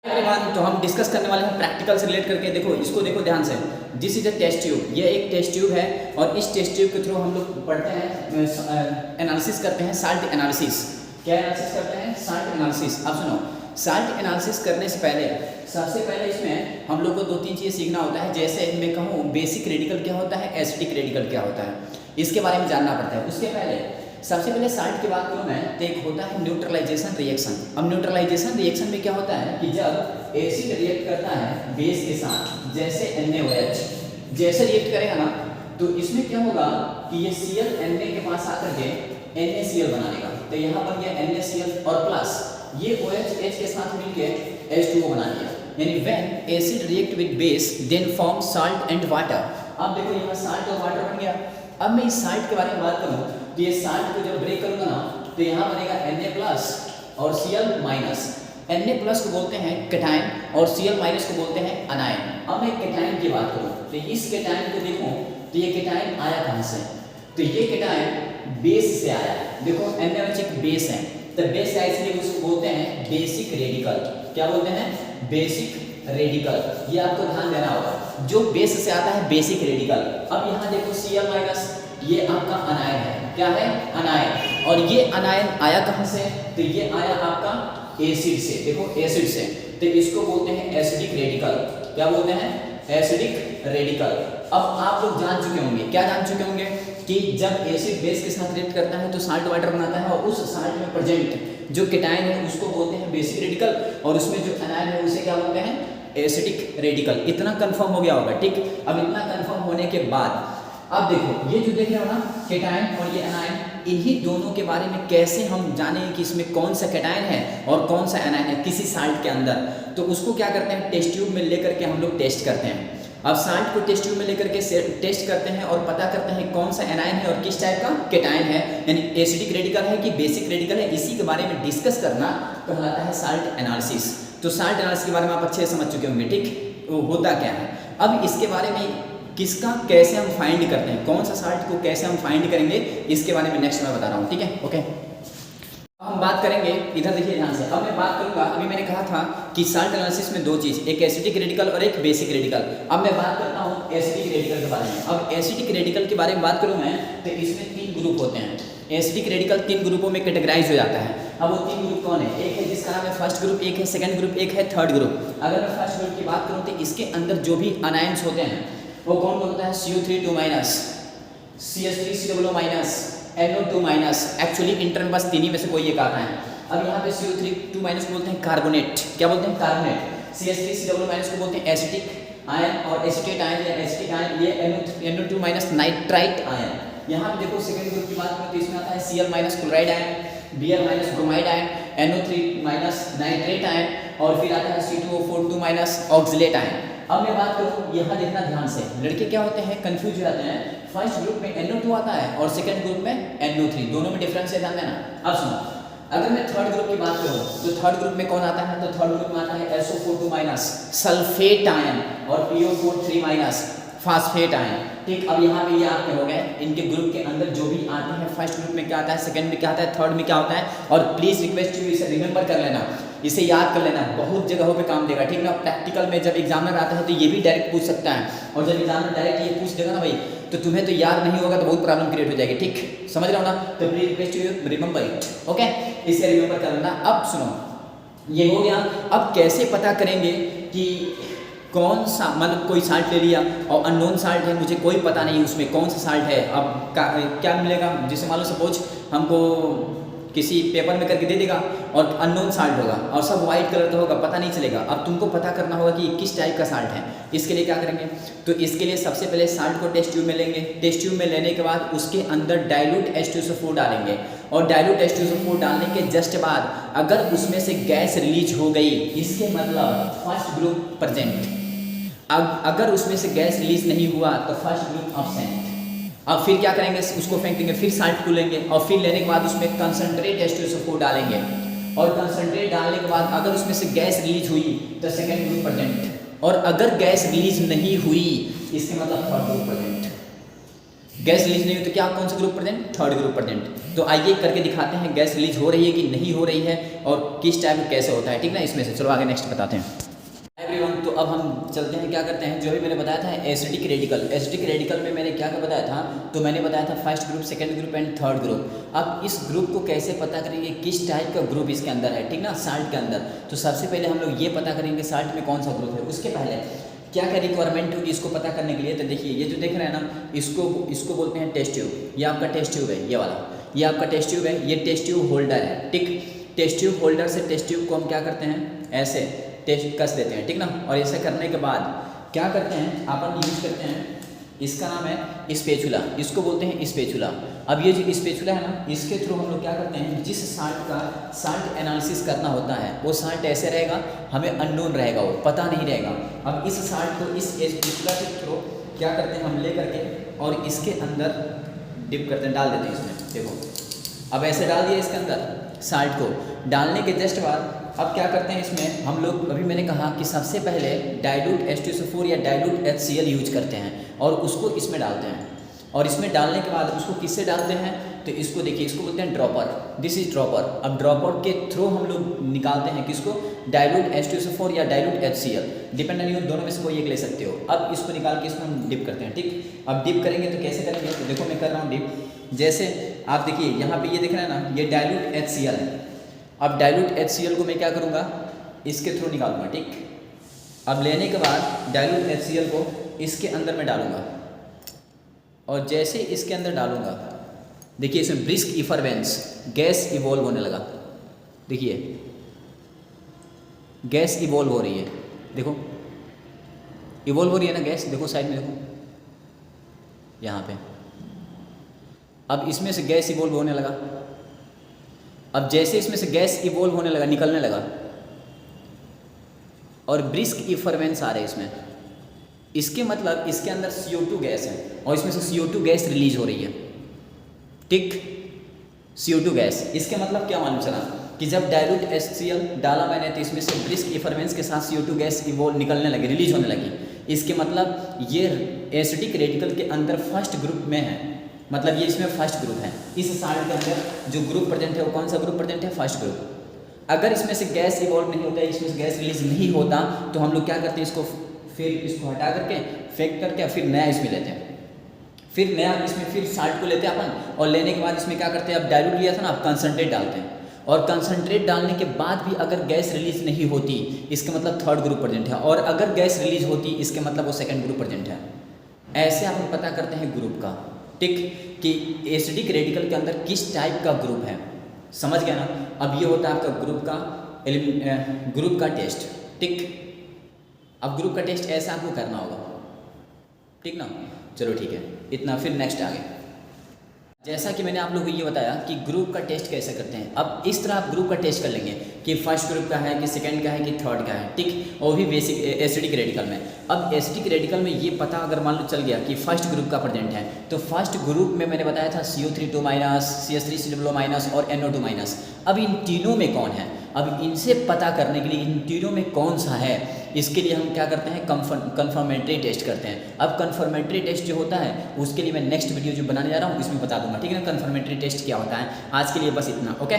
Everyone, तो हम discuss करने वाले हैं प्रैक्टिकल से रिलेट करके। देखो इसको, देखो ध्यान से। This is a test tube, ये एक टेस्ट ट्यूब है और इस टेस्ट ट्यूब के थ्रू हम लोग पढ़ते हैं, एनालिसिस करते हैं, साल्ट एनालिसिस। क्या एनालिसिस करते हैं? Salt analysis. अब सुनो, साल्ट एनालिसिस करने से पहले सबसे पहले इसमें हम लोग को दो तीन चीज़ें सीखना होता है। जैसे मैं कहूँ बेसिक रेडिकल क्या होता है, एसिडिक रेडिकल क्या होता है, इसके बारे में जानना पड़ता है। उसके पहले सबसे पहले साल्ट की बात करूँ मैं, तो एक होता है न्यूट्रलाइजेशन रिएक्शन। अब न्यूट्रलाइजेशन रिएक्शन में क्या होता है कि जब एसिड रिएक्ट करता है बेस के साथ, जैसे NaOH, जैसे रिएक्ट करेगा ना, तो इसमें क्या होगा कि ये Cl Na के पास आकर के NaCl बना लेगा। तो यहाँ पर ये NaCl और प्लस ये OH H के साथ मिलके H2O बना लिया। यानी when acid react with base then form salt and water. अब देखो यहाँ साल्ट और वाटर बन गया। अब मैं इस साल्ट के बारे में बात करूँ तो ये साल्ट को जब ब्रेक करूंगा ना, तो यहाँ बनेगा Na+ और Cl-। Na+ को बोलते हैं कैटायन और Cl- को बोलते हैं अनायन। अब मैं कैटायन की बात करूँ तो इस कैटायन को देखूँ तो ये कैटायन आया कहाँ से? तो ये कैटायन बेस से आया। देखो NaOH एक बेस है, तो बेस है इसलिए उसको बोलते हैं बेसिक रेडिकल। क्या बोलते हैं? Basic radical. ये आपको ध्यान देना होगा, जो बेस से आता है बेसिक रेडिकल। अब यहाँ देखो Cl-, ये आपका अनायन है। क्या है? अनायन। और ये अनायन आया कहाँ से? तो ये आया आपका एसिड से। देखो एसिड से, तो इसको बोलते हैं एसिडिक रेडिकल। क्या बोलते हैं? Acidic radical. अब आप लोग जान चुके होंगे, क्या जान चुके होंगे कि जब एसिड बेस के साथ रिएक्ट करता है तो साल्ट वाटर बनाता है, और उस साल्ट में प्रेजेंट जो कैटायन है उसको बोलते हैं बेसिक रेडिकल, और उसमें जो अनायन है उसे क्या बोलते हैं? Acidic radical. इतना कंफर्म हो गया होगा, ठीक। अब इतना कंफर्म होने के बाद अब देखो ये जो देख रहे हो ना, कैटायन और ये अनायन, इन्हीं दोनों के बारे में कैसे हम जाने कि इसमें कौन सा कैटायन है और कौन सा अनायन है किसी साल्ट के अंदर। तो उसको क्या करते हैं, टेस्ट ट्यूब में लेकर के हम लोग टेस्ट करते हैं। अब साल्ट को टेस्ट ट्यूब में लेकर के टेस्ट करते हैं और पता करते हैं कौन सा एनायन है और किस टाइप का कैटायन है, यानी एसिडिक रेडिकल है कि बेसिक रेडिकल है। इसी के बारे में डिस्कस करना कहलाता है साल्ट एनालिसिस। तो साल्ट एनालिसिस के बारे में आप अच्छे से समझ चुके होंगे, ठीक। वो होता क्या है, अब इसके बारे में किसका कैसे हम फाइंड करते हैं, कौन सा साल्ट को कैसे हम फाइंड करेंगे, इसके बारे में नेक्स्ट मैं बता रहा हूँ, ठीक है। ओके, हम बात करेंगे, इधर देखिए ध्यान से। अब मैं बात करूंगा, अभी मैंने कहा था कि साल्ट एनालिसिस में दो चीज़, एक एसिडिक रेडिकल और एक बेसिक रेडिकल। अब मैं बात करता हूँ एसिडिक रेडिकल के बारे में। अब एसिडिक रेडिकल के बारे में बात करूँ मैं, तो इसमें 3 ग्रुप होते हैं। एसिडिक रेडिकल 3 ग्रुपों में कैटेगराइज हो जाता है। अब वो 3 ग्रुप कौन है? एक है जिसका नाम है फर्स्ट ग्रुप, एक है सेकंड ग्रुप, एक है थर्ड ग्रुप। अगर मैं फर्स्ट ग्रुप की बात करूँ तो इसके अंदर जो भी अनायंस होते हैं वो कौन होता है? CO3 2-, CH3COO-, NO2-। Actually inter में बस 3 ही में से कोई एक आता है। अब यहाँ पे CO3 2- को बोलते हैं कार्बोनेट। क्या बोलते हैं? कार्बोनेट। CH3COO- को बोलते हैं एसिटिक आयन, और एसिटेट आयन या एसिटिक आयन ये NO2- नाइट्राइट आयन। यहाँ पे देखो सेकंड ग्रुप की बात करें तो इसमें आता है Cl- chloride ion, Br- bromide ion, NO3- nitrate ion, और फिर आता है C2O4 ऑक्सिलेट आयन। अब मैं बात करूँ, यहाँ देखना ध्यान से, लड़के क्या होते हैं, कंफ्यूज हो जाते हैं। फर्स्ट ग्रुप में NO2 आता है और सेकंड ग्रुप में NO3, दोनों में डिफरेंस है, ध्यान देना। अब सुनो, अगर मैं थर्ड ग्रुप की बात करूँ तो थर्ड ग्रुप में कौन आता है? तो थर्ड ग्रुप में आता है SO4 सल्फेट आयन और PO4 फास्फेट आयन, ठीक। अब यहाँ पे ये आपके हो गए, इनके ग्रुप के अंदर जो भी आते हैं, फर्स्ट ग्रुप में क्या आता है, सेकंड में क्या आता है, थर्ड में क्या होता है। और प्लीज रिक्वेस्ट यू इसे रिमेंबर कर लेना, इसे याद कर लेना, बहुत जगहों पे काम देगा, ठीक ना। प्रैक्टिकल में जब एग्जामिनर आता है तो ये भी डायरेक्ट पूछ सकता है, और जब एग्जामिनर डायरेक्ट ये पूछ देगा ना भाई, तो तुम्हें तो याद नहीं होगा, तो बहुत प्रॉब्लम क्रिएट हो जाएगी, ठीक। समझ रहे हो ना? तो please request you remember it, okay, इसे रिमेंबर कर लेना। अब सुनो, ये हो गया। अब कैसे पता करेंगे कि कौन सा, मतलब कोई साल्ट ले लिया और अननोन साल्ट है, मुझे कोई पता नहीं उसमें कौन सा साल्ट है। अब क्या मिलेगा, जैसे मान लो सपोज हमको किसी पेपर में करके दे देगा और अननोन साल्ट होगा और सब वाइट कलर का होगा, पता नहीं चलेगा। अब तुमको पता करना होगा कि किस टाइप का साल्ट है। इसके लिए क्या करेंगे, तो इसके लिए सबसे पहले साल्ट को टेस्ट ट्यूब में लेंगे। टेस्ट ट्यूब में लेने के बाद उसके अंदर डाइल्यूट H2SO4 डालेंगे, और डाइल्यूट H2SO4 डालने के जस्ट बाद अगर उसमें से गैस रिलीज हो गई, इसके मतलब फर्स्ट ग्रुप प्रेजेंट। अगर उसमें से गैस रिलीज नहीं हुआ तो फर्स्ट ग्रुप अब्सेंट। अब फिर क्या करेंगे, उसको फेंक देंगे, फिर साल्ट को लेंगे, और फिर लेने के बाद उसमें कंसंट्रेट H2SO4 डालेंगे, और कंसंट्रेट डालने के बाद अगर उसमें से गैस रिलीज हुई तो सेकंड ग्रुप प्रेजेंट, और अगर गैस रिलीज नहीं हुई इसके मतलब third group present. Gas release नहीं हो तो क्या कौन सा group present, third group present. तो आइए करके दिखाते हैं गैस रिलीज हो रही है कि नहीं हो रही है और किस टाइप कैसे होता है, ठीक ना। इसमें से चलो आगे नेक्स्ट बताते हैं एवरीवन। तो अब हम चलते हैं, क्या करते हैं, जो भी मैंने बताया था एसिडिक रेडिकल, एसिडिक रेडिकल में मैंने क्या क्या बताया था, तो मैंने बताया था first group, second group and third group. अब इस ग्रुप को कैसे पता करेंगे किस टाइप का ग्रुप इसके अंदर है, ठीक ना, साल्ट के अंदर। तो सबसे पहले हम लोग ये पता करेंगे साल्ट में कौन सा ग्रुप है। उसके पहले क्या क्या रिक्वायरमेंट होगी इसको पता करने के लिए, तो देखिए ये जो देख रहे हैं ना, इसको बोलते हैं टेस्ट ट्यूब। ये आपका टेस्ट ट्यूब है, ये वाला, ये आपका टेस्ट ट्यूब है, ये टेस्ट ट्यूब होल्डर है, ठीक। टेस्ट ट्यूब होल्डर से टेस्ट ट्यूब को हम क्या करते हैं, ऐसे टेस्ट कस देते हैं, ठीक ना। और ऐसा करने के बाद क्या करते हैं, अपन यूज करते हैं, इसका नाम है स्पेचुला, इसको बोलते हैं स्पेचुला। अब ये जो स्पेचुला है ना, इसके थ्रू हम लोग क्या करते हैं, जिस साल्ट का साल्ट एनालिसिस करना होता है वो साल्ट ऐसे रहेगा, हमें अननोन रहेगा, वो पता नहीं रहेगा। अब इस साल्ट को इस स्पेचुला के थ्रू क्या करते हैं, हम ले करके और इसके अंदर डिप करते हैं, डाल देते हैं इसमें, देखो अब ऐसे डाल दिया इसके अंदर साल्ट को। डालने के जस्ट बाद अब क्या करते हैं इसमें हम लोग, अभी मैंने कहा कि सबसे पहले डाइल्यूट H2SO4 या डाइल्यूट HCl यूज करते हैं और उसको इसमें डालते हैं। और इसमें डालने के बाद उसको किससे डालते हैं, तो इसको देखिए, इसको बोलते हैं ड्रॉपर, दिस इज ड्रॉपर। अब ड्रॉपर के थ्रू हम लोग निकालते हैं किसको, डाइल्यूट H2SO4 या डाइल्यूट HCl, डिपेंड नहीं हो, दोनों में से कोई एक ले सकते हो। अब इसको निकाल के इसमें हम डिप करते हैं, ठीक। अब डिप करेंगे तो कैसे करेंगे, तो देखो मैं कर रहा हूँ डिप, जैसे आप देखिए यहाँ पे ये दिख रहा है ना, ये डाइल्यूट HCl है। अब डाइल्यूट HCl को मैं क्या करूँगा, इसके थ्रू निकालूंगा, ठीक। अब लेने के बाद डाइल्यूट HCl को इसके अंदर मैं डालूंगा और जैसे इसके अंदर डालूंगा, देखिए इसमें ब्रिस्क इफरवेंस, गैस इवॉल्व होने लगा, देखिए गैस इवॉल्व हो रही है, देखो इवॉल्व हो रही है ना गैस, देखो साइड में देखो यहाँ पे। अब इसमें से गैस इवॉल्व होने लगा। अब जैसे इसमें से गैस इवॉल्व होने लगा, निकलने लगा और ब्रिस्क इफरवेंस आ रहे हैं इसमें, इसके मतलब इसके अंदर CO2 गैस है और इसमें से CO2 गैस रिलीज हो रही है, ठीक। CO2 गैस, इसके मतलब क्या मालूम चला कि जब डाइल्यूट HCl डाला मैंने तो इसमें से ब्रिस्क इफरवेंस के साथ CO2 गैस इवॉल्व निकलने लगी, रिलीज होने लगी। इसके मतलब ये एसिडिक रेडिकल के अंदर फर्स्ट ग्रुप में है, मतलब ये इसमें फर्स्ट ग्रुप है। इस साल्ट के अंदर जो ग्रुप प्रेजेंट है वो कौन सा ग्रुप प्रेजेंट है, फर्स्ट ग्रुप। अगर इसमें से गैस इवॉल्व नहीं होता, इसमें से गैस रिलीज नहीं होता, तो हम लोग क्या करते हैं, इसको फिर इसको हटा करके फेंक करके फिर नया इसमें लेते हैं, फिर नया इसमें फिर साल्ट को लेते हैं अपन, और लेने के बाद इसमें क्या करते हैं, अब डाइल्यूट लिया था ना, अब कंसनट्रेट डालते हैं। और कंसनट्रेट डालने के बाद भी अगर गैस रिलीज नहीं होती, इसका मतलब थर्ड ग्रुप प्रेजेंट है, और अगर गैस रिलीज होती इसके मतलब वो सेकंड ग्रुप प्रेजेंट है। ऐसे हम पता करते हैं ग्रुप का, ठीक, कि एसिडिक रेडिकल के अंदर किस टाइप का ग्रुप है, समझ गया ना। अब ये होता है आपका ग्रुप का टेस्ट, ठीक। अब ग्रुप का टेस्ट ऐसा आपको करना होगा, ठीक ना। चलो ठीक है, इतना, फिर नेक्स्ट आगे। जैसा कि मैंने आप लोगों को ये बताया कि ग्रुप का टेस्ट कैसे करते हैं। अब इस तरह आप ग्रुप का टेस्ट कर लेंगे कि फर्स्ट ग्रुप का है कि सेकंड का है कि थर्ड का है, ठीक, और भी बेसिक एसिडिक रेडिकल में। अब एसिडिक रेडिकल में ये पता अगर मान लो चल गया कि फर्स्ट ग्रुप का प्रेजेंट है, तो फर्स्ट ग्रुप में मैंने बताया था CO3 2- CH3COO- और NO2-। अब इन तीनों में कौन है, अब इनसे पता करने के लिए इन तीनों में कौन सा है, इसके लिए हम क्या करते हैं, कन्फर्मेटरी टेस्ट करते हैं। अब कन्फर्मेटरी टेस्ट जो होता है उसके लिए मैं नेक्स्ट वीडियो जो बनाने जा रहा हूँ इसमें बता दूंगा, ठीक है ना, कन्फर्मेटरी टेस्ट क्या होता है। आज के लिए बस इतना, ओके।